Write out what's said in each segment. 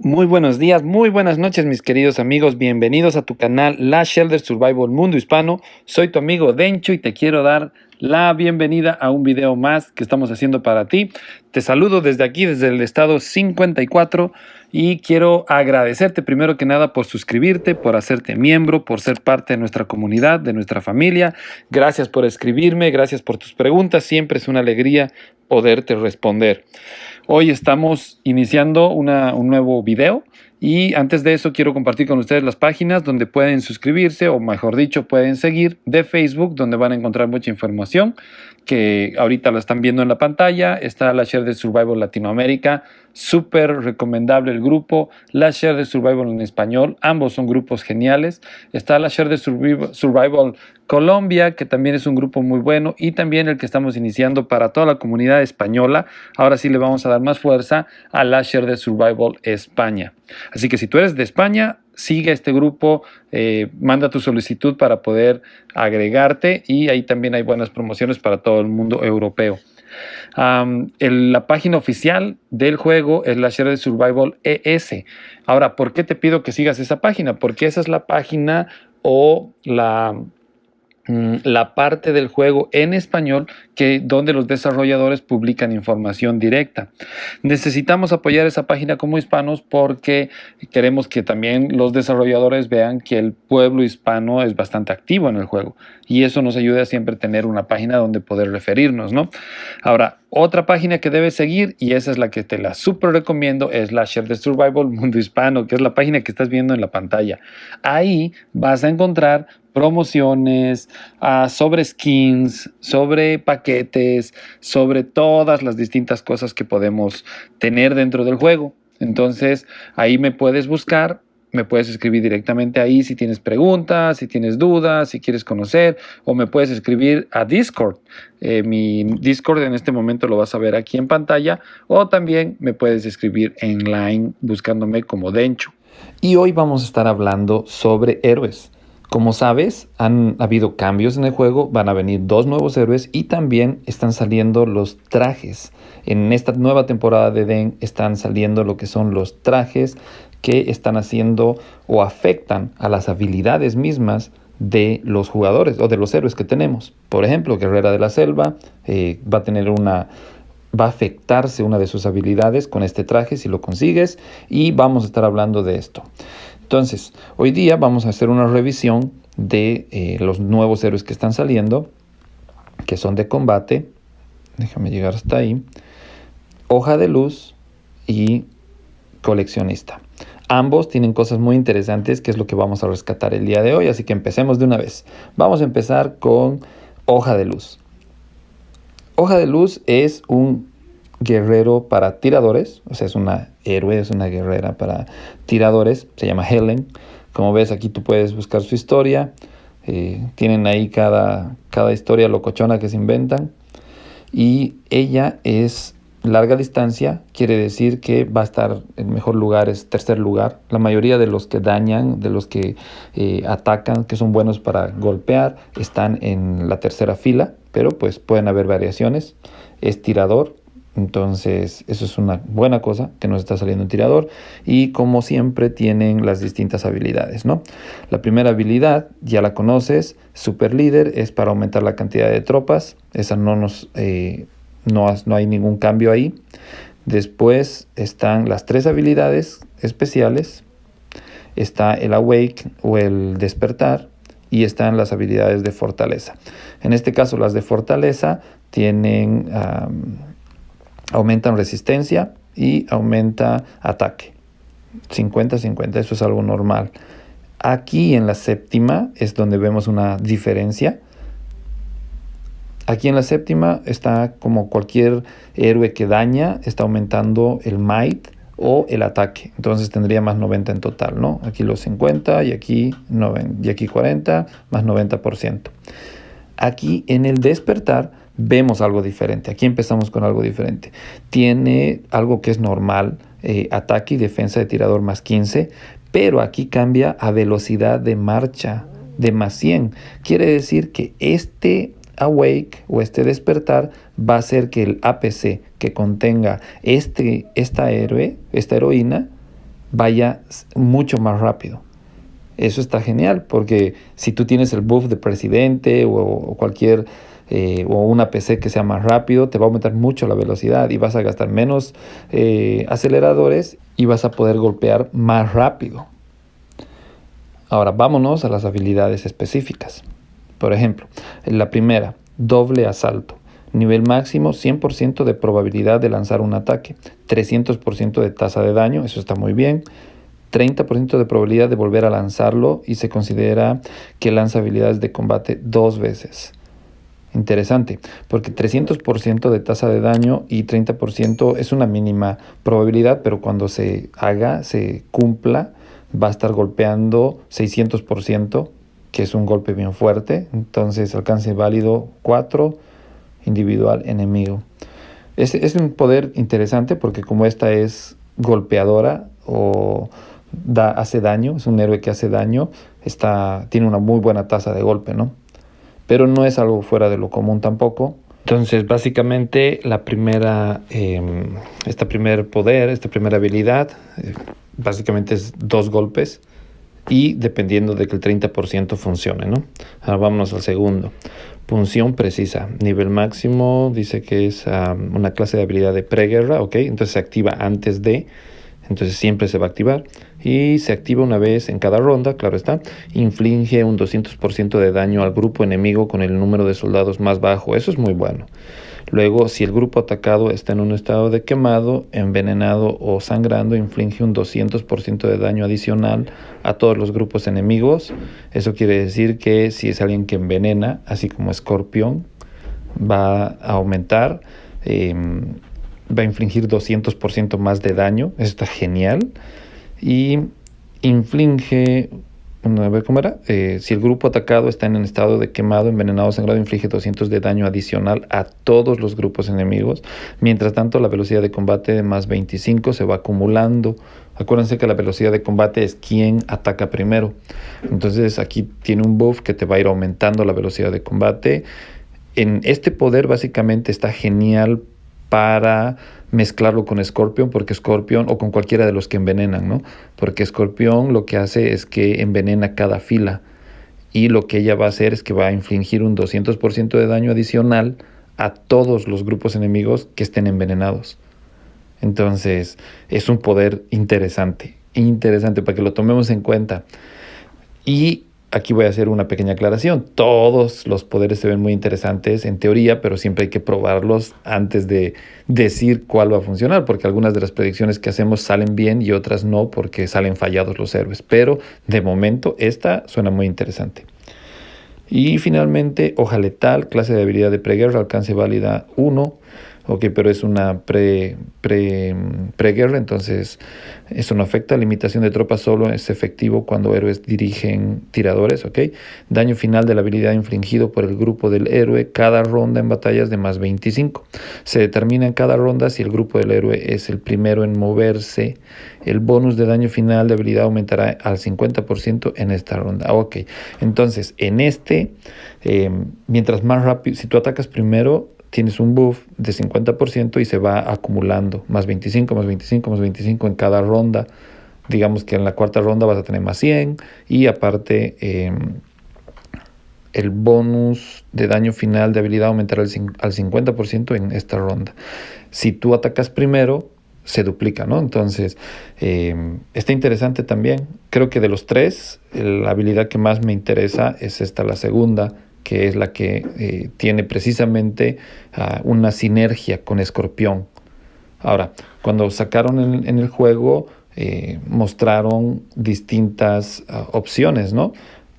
Muy buenos días, muy buenas noches, mis queridos amigos. Bienvenidos a tu canal Last Shelter Survival Mundo Hispano. Soy tu amigo Dencho y te quiero dar la bienvenida a un video más que estamos haciendo para ti. Te saludo desde aquí, desde el estado 54, y quiero agradecerte primero que nada por suscribirte, por hacerte miembro, por ser parte de nuestra comunidad, de nuestra familia. Gracias por escribirme, gracias por tus preguntas. Siempre es una alegría poderte responder. Hoy estamos iniciando un nuevo video y antes de eso quiero compartir con ustedes las páginas donde pueden suscribirse, o mejor dicho, pueden seguir, de Facebook, donde van a encontrar mucha información que ahorita la están viendo en la pantalla. Está la Share de Survival Latinoamérica, súper recomendable el grupo. La Share de Survival en español, ambos son grupos geniales. Está la Share de Survival Colombia, que también es un grupo muy bueno, y también el que estamos iniciando para toda la comunidad española. Ahora sí le vamos a dar más fuerza a la Share de Survival España. Así que si tú eres de España, sigue este grupo, manda tu solicitud para poder agregarte, y ahí también hay buenas promociones para todo el mundo europeo. La página oficial del juego es la Share de Survival ES. Ahora, ¿por qué te pido que sigas esa página? Porque esa es la página o la parte del juego en español donde los desarrolladores publican información directa. Necesitamos apoyar esa página como hispanos porque queremos que también los desarrolladores vean que el pueblo hispano es bastante activo en el juego, y eso nos ayuda a siempre tener una página donde poder referirnos, ¿no? Ahora, otra página que debes seguir, y esa es la que te la súper recomiendo, es la Share de Survival Mundo Hispano, que es la página que estás viendo en la pantalla. Ahí vas a encontrar promociones, sobre skins, sobre paquetes, sobre todas las distintas cosas que podemos tener dentro del juego. Entonces ahí me puedes buscar, me puedes escribir directamente ahí si tienes preguntas, si tienes dudas, si quieres conocer, o me puedes escribir a Discord. Mi Discord en este momento lo vas a ver aquí en pantalla, o también me puedes escribir en Line buscándome como Dencho. Y hoy vamos a estar hablando sobre héroes. Como sabes, han habido cambios en el juego, van a venir 2 nuevos héroes y también están saliendo los trajes. En esta nueva temporada de Den están saliendo lo que son los trajes que están haciendo o afectan a las habilidades mismas de los jugadores o de los héroes que tenemos. Por ejemplo, Guerrera de la Selva va a afectarse una de sus habilidades con este traje si lo consigues, y vamos a estar hablando de esto. Entonces, hoy día vamos a hacer una revisión de los nuevos héroes que están saliendo, que son de combate. Déjame llegar hasta ahí. Hoja de luz y coleccionista. Ambos tienen cosas muy interesantes, que es lo que vamos a rescatar el día de hoy, así que empecemos de una vez. Vamos a empezar con Hoja de luz. Hoja de luz es un guerrero para tiradores, o sea, es una héroe, es una guerrera para tiradores, se llama Helen. Como ves, aquí tú puedes buscar su historia. Tienen ahí cada historia locochona que se inventan. Y ella es larga distancia, quiere decir que va a estar en mejor lugar, es tercer lugar. La mayoría de los que dañan, de los que atacan, que son buenos para golpear, están en la tercera fila, pero pues pueden haber variaciones. Es tirador, entonces eso es una buena cosa, que nos está saliendo un tirador. Y como siempre tienen las distintas habilidades, ¿no? La primera habilidad ya la conoces, Super Líder, es para aumentar la cantidad de tropas. Esa no hay ningún cambio ahí. Después están las 3 habilidades especiales. Está el Awake o el Despertar, y están las habilidades de fortaleza. En este caso, las de fortaleza aumentan resistencia y aumenta ataque. 50-50, eso es algo normal. Aquí en la séptima es donde vemos una diferencia. Aquí en la séptima está como cualquier héroe que daña, está aumentando el might o el ataque. Entonces tendría más 90 en total, ¿no? Aquí los 50 y aquí 40, más 90%. Aquí en el despertar vemos algo diferente. Aquí empezamos con algo diferente. Tiene algo que es normal, ataque y defensa de tirador más 15, pero aquí cambia a velocidad de marcha de más 100. Quiere decir que este Awake o este despertar va a hacer que el APC que contenga esta heroína vaya mucho más rápido. Eso está genial, porque si tú tienes el buff de presidente o cualquier o una PC que sea más rápido, te va a aumentar mucho la velocidad y vas a gastar menos aceleradores y vas a poder golpear más rápido. Ahora vámonos a las habilidades específicas. Por ejemplo, la primera, doble asalto. Nivel máximo, 100% de probabilidad de lanzar un ataque, 300% de tasa de daño, eso está muy bien. 30% de probabilidad de volver a lanzarlo y se considera que lanza habilidades de combate 2 veces. Interesante, porque 300% de tasa de daño y 30% es una mínima probabilidad, pero cuando se cumpla, va a estar golpeando 600%, que es un golpe bien fuerte. Entonces, alcance válido 4, individual enemigo. Es un poder interesante porque como esta es golpeadora o hace daño, es un héroe que hace daño, tiene una muy buena tasa de golpe, ¿no? Pero no es algo fuera de lo común tampoco. Entonces, básicamente, esta primera habilidad, básicamente es 2 golpes y dependiendo de que el 30% funcione, ¿no? Ahora vámonos al segundo. Punción precisa. Nivel máximo dice que es una clase de habilidad de preguerra, ¿ok? Entonces se activa antes de... Entonces siempre se va a activar y se activa una vez en cada ronda, claro está. Inflige un 200% de daño al grupo enemigo con el número de soldados más bajo. Eso es muy bueno. Luego, si el grupo atacado está en un estado de quemado, envenenado o sangrando, inflige un 200% de daño adicional a todos los grupos enemigos. Eso quiere decir que si es alguien que envenena, así como Escorpión, va a aumentar... va a infligir 200% más de daño. Eso está genial. Y inflige, a ver cómo era, si el grupo atacado está en el estado de quemado, envenenado, sangrado, inflige 200 de daño adicional a todos los grupos enemigos. Mientras tanto, la velocidad de combate de más 25 se va acumulando. Acuérdense que la velocidad de combate es quien ataca primero. Entonces aquí tiene un buff que te va a ir aumentando la velocidad de combate. En este poder básicamente está genial para mezclarlo con Scorpion, porque Scorpion, o con cualquiera de los que envenenan, ¿no? Porque Scorpion lo que hace es que envenena cada fila y lo que ella va a hacer es que va a infligir un 200% de daño adicional a todos los grupos enemigos que estén envenenados. Entonces es un poder interesante para que lo tomemos en cuenta. Y aquí voy a hacer una pequeña aclaración. Todos los poderes se ven muy interesantes en teoría, pero siempre hay que probarlos antes de decir cuál va a funcionar, porque algunas de las predicciones que hacemos salen bien y otras no, porque salen fallados los héroes. Pero de momento esta suena muy interesante. Y finalmente, hoja letal, clase de habilidad de preguerra, alcance válida 1. Ok, pero es una preguerra, entonces eso no afecta. Limitación de tropas solo es efectivo cuando héroes dirigen tiradores, ok. Daño final de la habilidad infligido por el grupo del héroe cada ronda en batallas de más 25. Se determina en cada ronda si el grupo del héroe es el primero en moverse. El bonus de daño final de habilidad aumentará al 50% en esta ronda. Ok, entonces mientras más rápido, si tú atacas primero, tienes un buff de 50% y se va acumulando, más 25, más 25, más 25 en cada ronda. Digamos que en la cuarta ronda vas a tener más 100 y aparte el bonus de daño final de habilidad aumentará al 50% en esta ronda. Si tú atacas primero, se duplica, ¿no? Entonces, está interesante también. Creo que de los tres, la habilidad que más me interesa es esta, la segunda, que es la que tiene precisamente una sinergia con Escorpión. Ahora, cuando sacaron en el juego, mostraron distintas opciones, ¿no?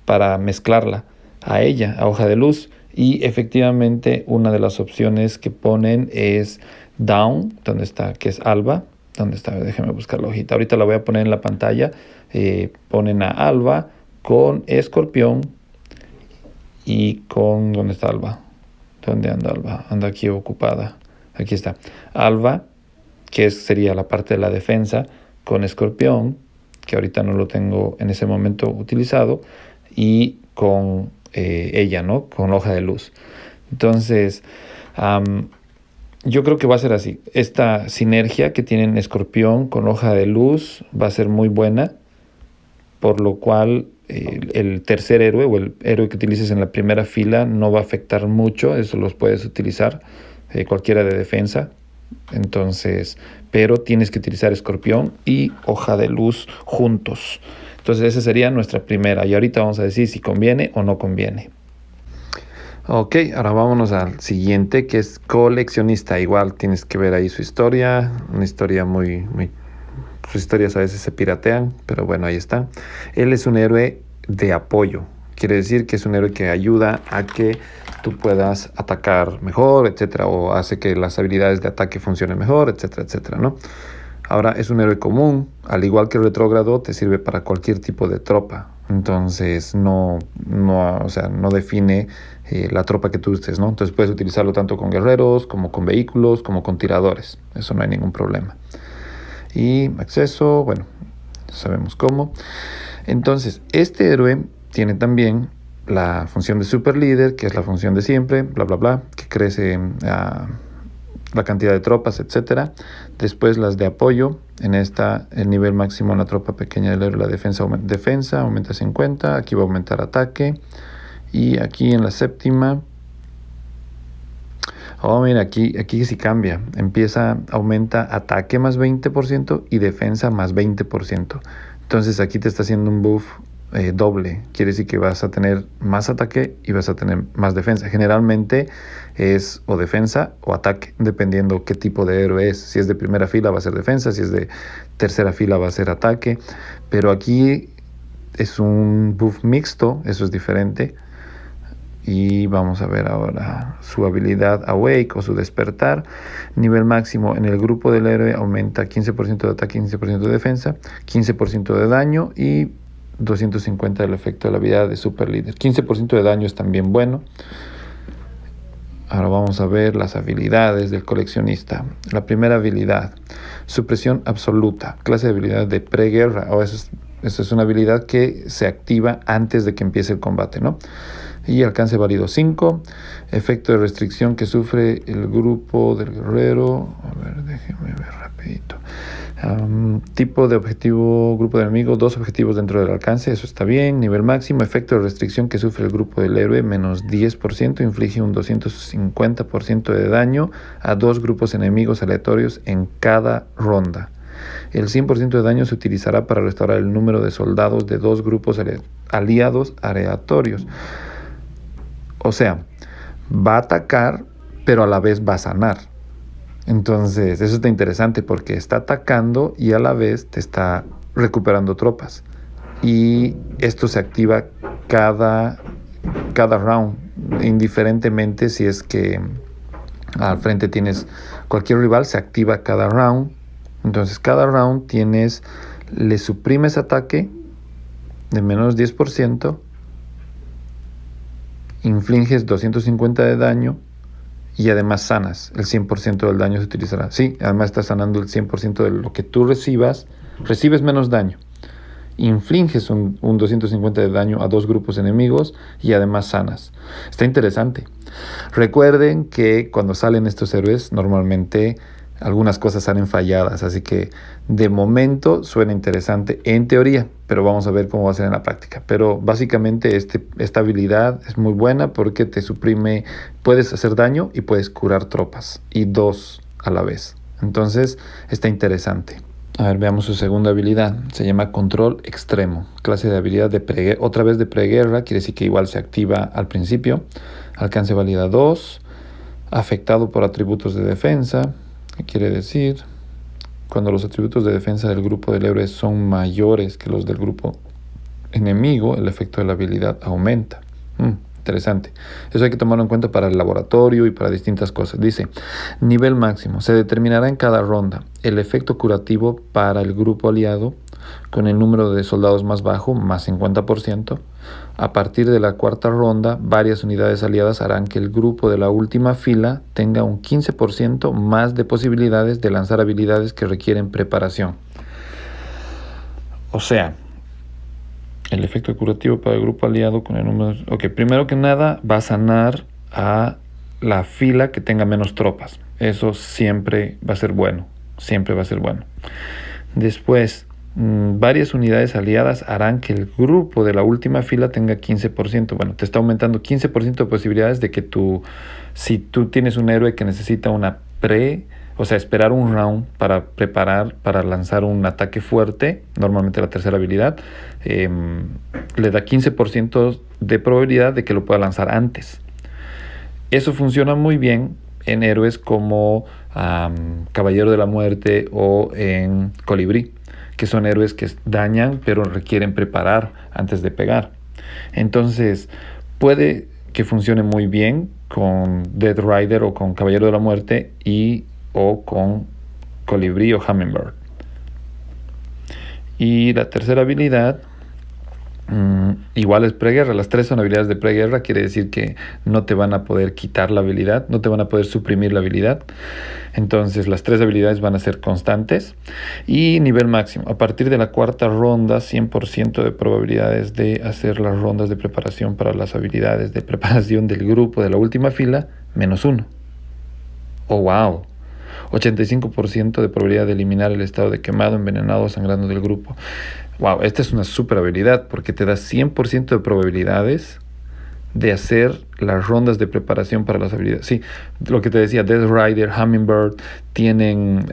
Para mezclarla a ella, a Hoja de Luz. Y efectivamente, una de las opciones que ponen es Dawn, ¿dónde está? Que es Alba. ¿Dónde está? Déjame buscar la hojita. Ahorita la voy a poner en la pantalla. Ponen a Alba con Escorpión y con... ¿Dónde está Alba? ¿Dónde anda Alba? Anda aquí ocupada. Aquí está. Alba, que sería la parte de la defensa, con Escorpión, que ahorita no lo tengo en ese momento utilizado, y con ella, ¿no? Con Hoja de Luz. Entonces, yo creo que va a ser así. Esta sinergia que tienen Escorpión con Hoja de Luz va a ser muy buena, por lo cual el tercer héroe o el héroe que utilices en la primera fila no va a afectar mucho. Eso los puedes utilizar cualquiera de defensa. Entonces, pero tienes que utilizar Escorpión y Hoja de Luz juntos. Entonces esa sería nuestra primera, y ahorita vamos a decir si conviene o no conviene. Ok, ahora vámonos al siguiente, que es Coleccionista. Igual tienes que ver ahí su historia, una historia muy... Sus historias a veces se piratean, pero bueno, ahí está. Él es un héroe de apoyo. Quiere decir que es un héroe que ayuda a que tú puedas atacar mejor, etcétera, o hace que las habilidades de ataque funcionen mejor, etcétera, etcétera, ¿no? Ahora es un héroe común, al igual que el retrógrado, te sirve para cualquier tipo de tropa. Entonces no define la tropa que tú uses, ¿no? Entonces puedes utilizarlo tanto con guerreros, como con vehículos, como con tiradores. Eso no hay ningún problema. Y acceso, bueno, sabemos cómo. Entonces, este héroe tiene también la función de super líder, que es la función de siempre, bla, bla, bla, que crece la cantidad de tropas, etcétera. Después las de apoyo. En esta, el nivel máximo en la tropa pequeña del héroe, la defensa aumenta 50. Aquí va a aumentar ataque. Y aquí en la séptima... Oh, mira, aquí sí cambia. Aumenta ataque más 20% y defensa más 20%. Entonces aquí te está haciendo un buff doble. Quiere decir que vas a tener más ataque y vas a tener más defensa. Generalmente es o defensa o ataque, dependiendo qué tipo de héroe es. Si es de primera fila va a ser defensa, si es de tercera fila va a ser ataque. Pero aquí es un buff mixto, eso es diferente. Y vamos a ver ahora su habilidad Awake o su despertar. Nivel máximo en el grupo del héroe aumenta 15% de ataque, 15% de defensa, 15% de daño y 250 del efecto de la habilidad de super líder. 15% de daño es también bueno. Ahora vamos a ver las habilidades del coleccionista. La primera habilidad, supresión absoluta, clase de habilidad de preguerra. Esa es una habilidad que se activa antes de que empiece el combate, ¿no? Y alcance válido 5. Efecto de restricción que sufre el grupo del guerrero. A ver, déjenme ver rapidito. Tipo de objetivo, grupo de enemigos, 2 objetivos dentro del alcance, eso está bien. Nivel máximo, efecto de restricción que sufre el grupo del héroe, menos 10%, inflige un 250% de daño a 2 grupos enemigos aleatorios en cada ronda. El 100% de daño se utilizará para restaurar el número de soldados de 2 grupos aliados aleatorios. O sea, va a atacar, pero a la vez va a sanar. Entonces, eso está interesante porque está atacando y a la vez te está recuperando tropas. Y esto se activa cada round, indiferentemente si es que al frente tienes cualquier rival, se activa cada round. Entonces, cada round le suprimes ataque de menos 10%, infliges 250 de daño y además sanas. El 100% del daño se utilizará. Sí, además estás sanando el 100% de lo que tú recibes menos daño. Infliges un 250 de daño a 2 grupos enemigos y además sanas. Está interesante. Recuerden que cuando salen estos héroes normalmente algunas cosas salen falladas, así que de momento suena interesante en teoría, pero vamos a ver cómo va a ser en la práctica. Pero básicamente esta habilidad es muy buena porque te suprime, puedes hacer daño y puedes curar tropas, y 2 a la vez. Entonces está interesante. A ver, veamos su segunda habilidad. Se llama Control Extremo. Clase de habilidad otra vez de preguerra, quiere decir que igual se activa al principio. Alcance válida 2. Afectado por atributos de defensa. ¿Qué quiere decir? Cuando los atributos de defensa del grupo del héroe son mayores que los del grupo enemigo, el efecto de la habilidad aumenta. Interesante. Eso hay que tomarlo en cuenta para el laboratorio y para distintas cosas. Dice, nivel máximo. Se determinará en cada ronda el efecto curativo para el grupo aliado con el número de soldados más bajo, más 50%. A partir de la cuarta ronda, varias unidades aliadas harán que el grupo de la última fila tenga un 15% más de posibilidades de lanzar habilidades que requieren preparación. O sea, el efecto curativo para el grupo aliado con el número... Ok, primero que nada va a sanar a la fila que tenga menos tropas. Eso siempre va a ser bueno. Siempre va a ser bueno. Después, varias unidades aliadas harán que el grupo de la última fila tenga 15%. Bueno, te está aumentando 15% de posibilidades de que si tú tienes un héroe que necesita o sea, esperar un round para preparar, para lanzar un ataque fuerte, normalmente la tercera habilidad, le da 15% de probabilidad de que lo pueda lanzar antes. Eso funciona muy bien en héroes como Caballero de la Muerte o en Colibrí, que son héroes que dañan pero requieren preparar antes de pegar. Entonces, puede que funcione muy bien con Death Rider o con Caballero de la Muerte o con Colibrí o Hummingbird. Y la tercera habilidad, igual es preguerra. Las tres son habilidades de preguerra. Quiere decir que no te van a poder quitar la habilidad, no te van a poder suprimir la habilidad. Entonces las tres habilidades van a ser constantes. Y nivel máximo, a partir de la cuarta ronda, 100% de probabilidades de hacer las rondas de preparación para las habilidades de preparación del grupo de la última fila, -1. Oh, wow. 85% de probabilidad de eliminar el estado de quemado, envenenado o sangrando del grupo. Wow, esta es una super habilidad porque te da 100% de probabilidades de hacer las rondas de preparación para las habilidades. Sí, lo que te decía, Death Rider, Hummingbird tienen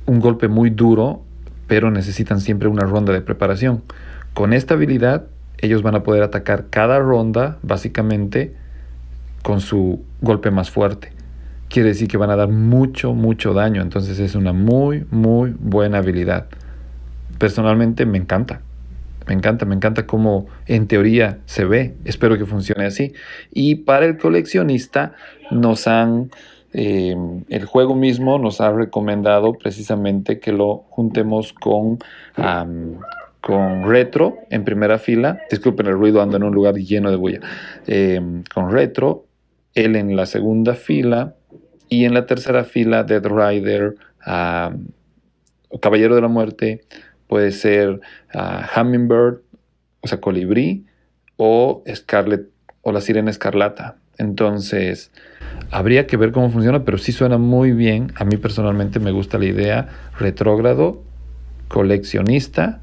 un golpe muy duro, pero necesitan siempre una ronda de preparación. Con esta habilidad, ellos van a poder atacar cada ronda, básicamente, con su golpe más fuerte. Quiere decir que van a dar mucho, mucho daño. Entonces es una muy, muy buena habilidad. Personalmente me encanta. Me encanta cómo en teoría se ve. Espero que funcione así. Y para el coleccionista el juego mismo nos ha recomendado precisamente que lo juntemos con Retro en primera fila. Disculpen el ruido, ando en un lugar lleno de bulla. Con Retro, él en la segunda fila y en la tercera fila Death Rider, Caballero de la Muerte, puede ser Hummingbird, o sea, Colibrí, o Scarlet, o la Sirena Escarlata. Entonces, habría que ver cómo funciona, pero sí suena muy bien. A mí personalmente me gusta la idea retrógrado, coleccionista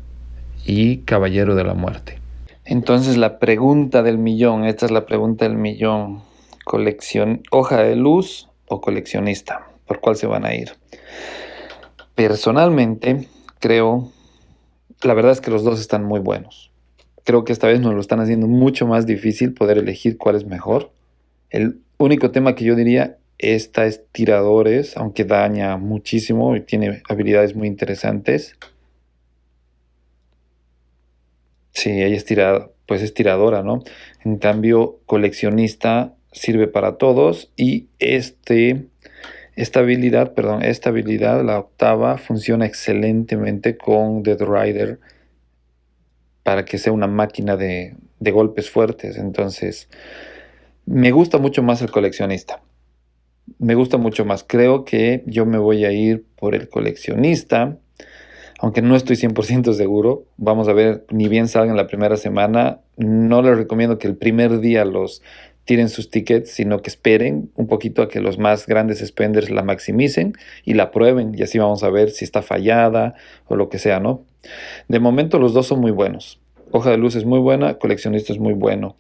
y Caballero de la Muerte. Entonces, la pregunta del millón, esta es la pregunta del millón. ¿Hoja de luz o coleccionista? ¿Por cuál se van a ir? Personalmente, la verdad es que los dos están muy buenos. Creo que esta vez nos lo están haciendo mucho más difícil poder elegir cuál es mejor. El único tema que yo diría, esta es tiradores, aunque daña muchísimo y tiene habilidades muy interesantes. Sí, ella es tiradora, ¿no? En cambio, coleccionista sirve para todos y esta habilidad, la octava, funciona excelentemente con Death Rider para que sea una máquina de golpes fuertes. Entonces, me gusta mucho más el coleccionista. Me gusta mucho más. Creo que yo me voy a ir por el coleccionista, aunque no estoy 100% seguro. Vamos a ver, ni bien salgan la primera semana. No les recomiendo que el primer día los tiren sus tickets, sino que esperen un poquito a que los más grandes spenders la maximicen y la prueben, y así vamos a ver si está fallada o lo que sea, ¿no? De momento los dos son muy buenos. Hoja de luz es muy buena, coleccionista es muy bueno.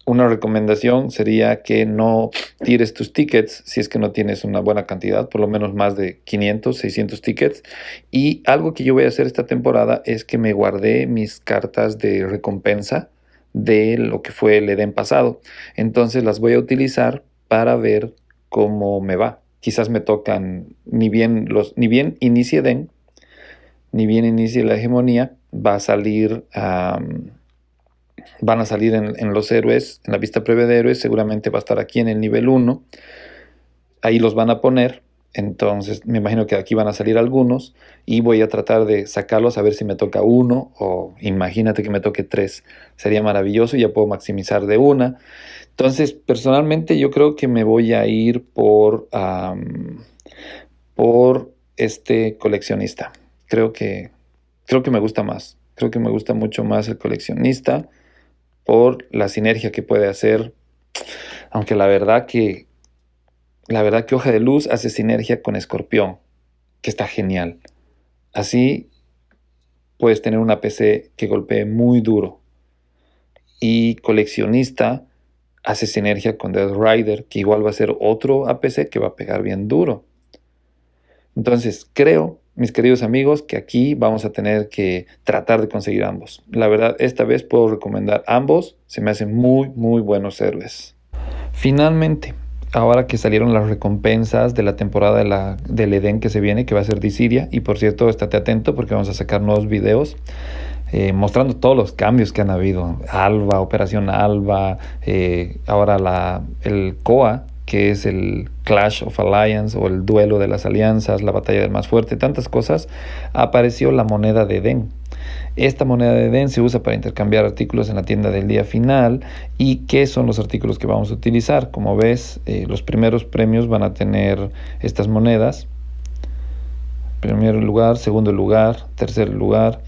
Una recomendación sería que no tires tus tickets si es que no tienes una buena cantidad, por lo menos más de 500, 600 tickets. Y algo que yo voy a hacer esta temporada es que me guardé mis cartas de recompensa de lo que fue el Edén pasado. Entonces las voy a utilizar para ver cómo me va. Quizás me tocan, ni bien inicie Edén, ni bien inicie la hegemonía, van a salir en los héroes, en la vista previa de héroes, seguramente va a estar aquí en el nivel 1, ahí los van a poner, entonces me imagino que aquí van a salir algunos y voy a tratar de sacarlos a ver si me toca uno o imagínate que me toque 3, sería maravilloso y ya puedo maximizar de una. Entonces personalmente yo creo que me voy a ir por este coleccionista. Creo que me gusta más, creo que me gusta mucho más el coleccionista por la sinergia que puede hacer. Aunque la verdad que Hoja de Luz hace sinergia con Escorpión, que está genial. Así puedes tener una PC que golpee muy duro. Y Coleccionista hace sinergia con Death Rider, que igual va a ser otro APC que va a pegar bien duro. Entonces, creo, mis queridos amigos, que aquí vamos a tener que tratar de conseguir ambos. La verdad, esta vez puedo recomendar ambos. Se me hacen muy, muy buenos héroes. Finalmente, ahora que salieron las recompensas de la temporada del Edén que se viene, que va a ser Dissidia, y por cierto, estate atento porque vamos a sacar nuevos videos mostrando todos los cambios que han habido. Alba, Operación Alba, ahora el COA, que es el Clash of Alliance o el duelo de las alianzas, la batalla del más fuerte, tantas cosas. Apareció la moneda de Edén. Esta moneda de Edén se usa para intercambiar artículos en la tienda del día final. ¿Y qué son los artículos que vamos a utilizar? Como ves, los primeros premios van a tener estas monedas. Primer lugar, segundo lugar, tercer lugar.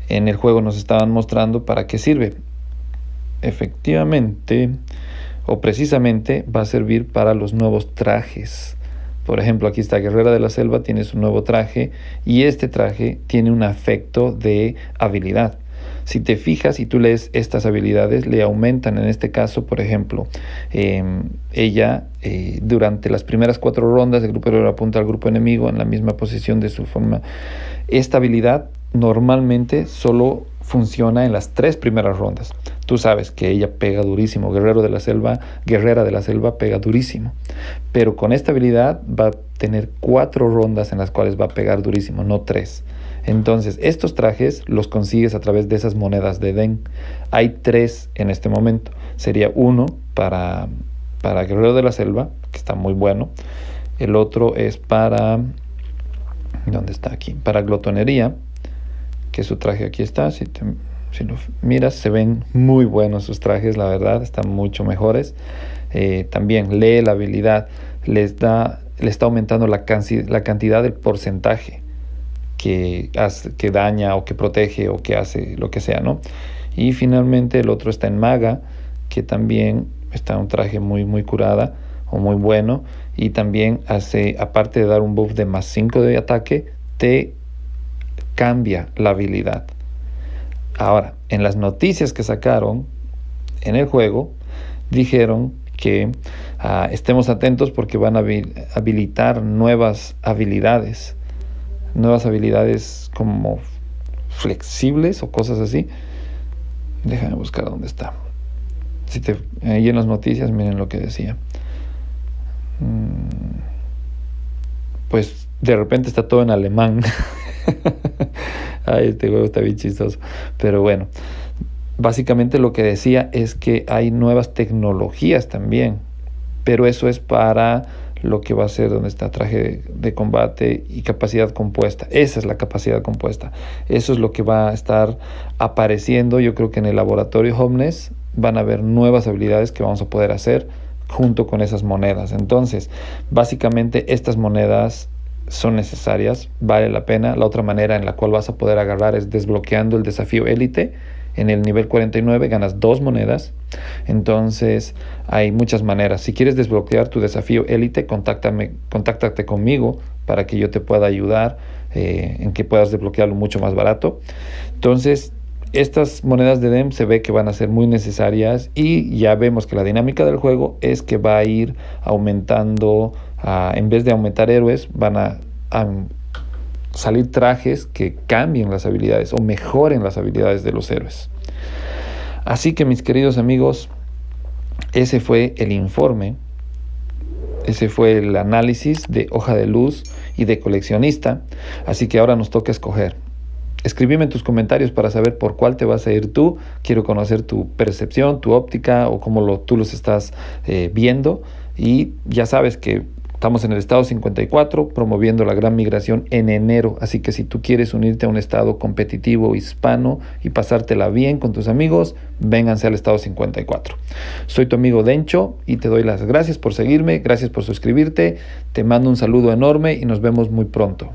En el juego nos estaban mostrando para qué sirve. Efectivamente, o precisamente va a servir para los nuevos trajes. Por ejemplo, aquí está Guerrera de la Selva, tiene su nuevo traje y este traje tiene un efecto de habilidad. Si te fijas y tú lees estas habilidades, le aumentan en este caso, por ejemplo, ella durante las primeras 4 rondas, el grupo héroe apunta al grupo enemigo en la misma posición de su forma. Esta habilidad normalmente solo funciona en las 3 primeras rondas. Tú sabes que ella pega durísimo, Guerrera de la Selva pega durísimo. Pero con esta habilidad va a tener 4 rondas en las cuales va a pegar durísimo, no 3. Entonces, estos trajes los consigues a través de esas monedas de Edén. Hay 3 en este momento. Sería uno para Guerrero de la Selva, que está muy bueno. El otro es para... ¿Dónde está aquí? Para Glotonería, que su traje aquí está. Si lo miras, se ven muy buenos sus trajes, la verdad, están mucho mejores. También lee la habilidad, le está aumentando la cantidad del porcentaje que daña o que protege o que hace lo que sea, ¿no? Y finalmente el otro está en Maga, que también está un traje muy, muy curada o muy bueno. Y también hace, aparte de dar un buff de más 5 de ataque, te cambia la habilidad. Ahora, en las noticias que sacaron en el juego, dijeron que estemos atentos porque van a habilitar nuevas habilidades como flexibles o cosas así. Déjame buscar dónde está. Ahí en las noticias, miren lo que decía. Pues de repente está todo en alemán. Ay, este juego está bien chistoso. Pero bueno, básicamente lo que decía es que hay nuevas tecnologías también. Pero eso es para lo que va a ser donde está traje de combate y capacidad compuesta. Esa es la capacidad compuesta. Eso es lo que va a estar apareciendo. Yo creo que en el laboratorio Homeless van a haber nuevas habilidades que vamos a poder hacer junto con esas monedas. Entonces, básicamente estas monedas son necesarias, vale la pena. La otra manera en la cual vas a poder agarrar es desbloqueando el desafío élite. En el nivel 49 ganas 2 monedas. Entonces hay muchas maneras. Si quieres desbloquear tu desafío élite, contáctate conmigo para que yo te pueda ayudar en que puedas desbloquearlo mucho más barato. Entonces estas monedas de DEM se ve que van a ser muy necesarias y ya vemos que la dinámica del juego es que va a ir aumentando, en vez de aumentar héroes, van a salir trajes que cambien las habilidades o mejoren las habilidades de los héroes. Así que mis queridos amigos, ese fue el informe, ese fue el análisis de Hoja de Luz y de Coleccionista. Así que ahora nos toca escoger. Escríbeme en tus comentarios para saber por cuál te vas a ir tú. Quiero conocer tu percepción, tu óptica o cómo tú los estás viendo. Y ya sabes que estamos en el estado 54 promoviendo la gran migración en enero, así que si tú quieres unirte a un estado competitivo hispano y pasártela bien con tus amigos, vénganse al estado 54. Soy tu amigo Dencho y te doy las gracias por seguirme, gracias por suscribirte, te mando un saludo enorme y nos vemos muy pronto.